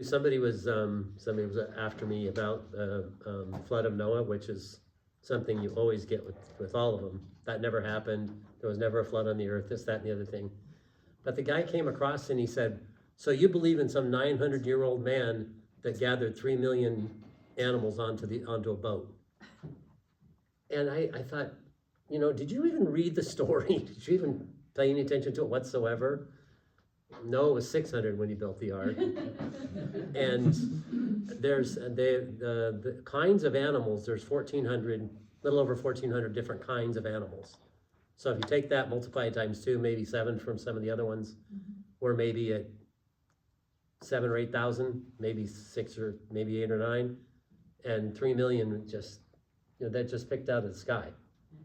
Somebody was after me about the flood of Noah, which is something you always get with all of them. That never happened. There was never a flood on the earth, this, that, and the other thing. But the guy came across and he said, so you believe in some 900-year-old man that gathered 3 million animals onto a boat? And I thought, did you even read the story? Did you even pay any attention to it whatsoever? No, it was 600 when he built the ark. And there's the kinds of animals, there's 1,400, little over 1,400 different kinds of animals. So if you take that, multiply it times 2, maybe 7 from some of the other ones, or maybe at 7 or 8,000, maybe 6 or maybe 8 or 9, and 3 million just, that just picked out of the sky.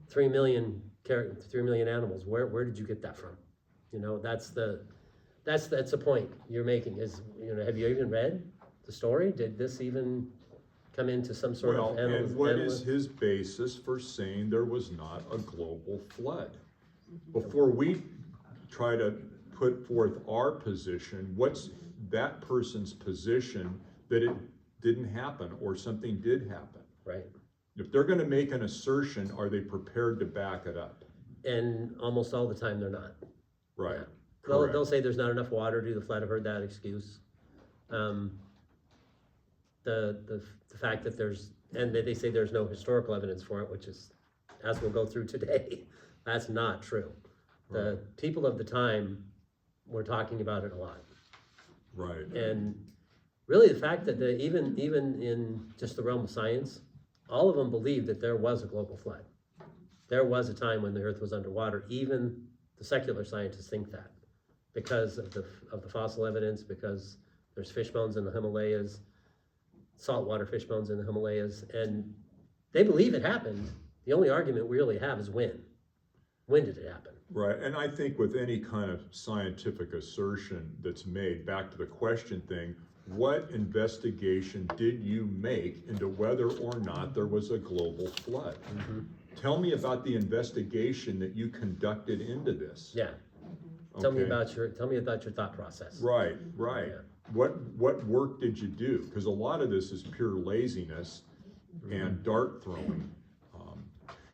3 million animals. Where did you get that from? That's the point you're making is, have you even read the story? Did this even come into some sort of analysis? And what is his basis for saying there was not a global flood? Before we try to put forth our position, what's that person's position that it didn't happen or something did happen? Right. If they're going to make an assertion, are they prepared to back it up? And almost all the time they're not. Right. Yeah. They'll say there's not enough water to do the flood. I've heard that excuse. The fact that they say there's no historical evidence for it, which is, as we'll go through today, that's not true. The people of the time were talking about it a lot. Right. And really the fact that even in just the realm of science, all of them believed that there was a global flood. There was a time when the earth was underwater. Even the secular scientists think that because of the fossil evidence, because there's fish bones in the Himalayas, saltwater fish bones in the Himalayas, and they believe it happened. The only argument we really have is when. When did it happen? Right, and I think with any kind of scientific assertion that's made, back to the question thing, what investigation did you make into whether or not there was a global flood? Mm-hmm. Tell me about the investigation that you conducted into this. Yeah. Okay. Tell me about your thought process. Right. Yeah. What work did you do? Because a lot of this is pure laziness Mm-hmm. and dart throwing.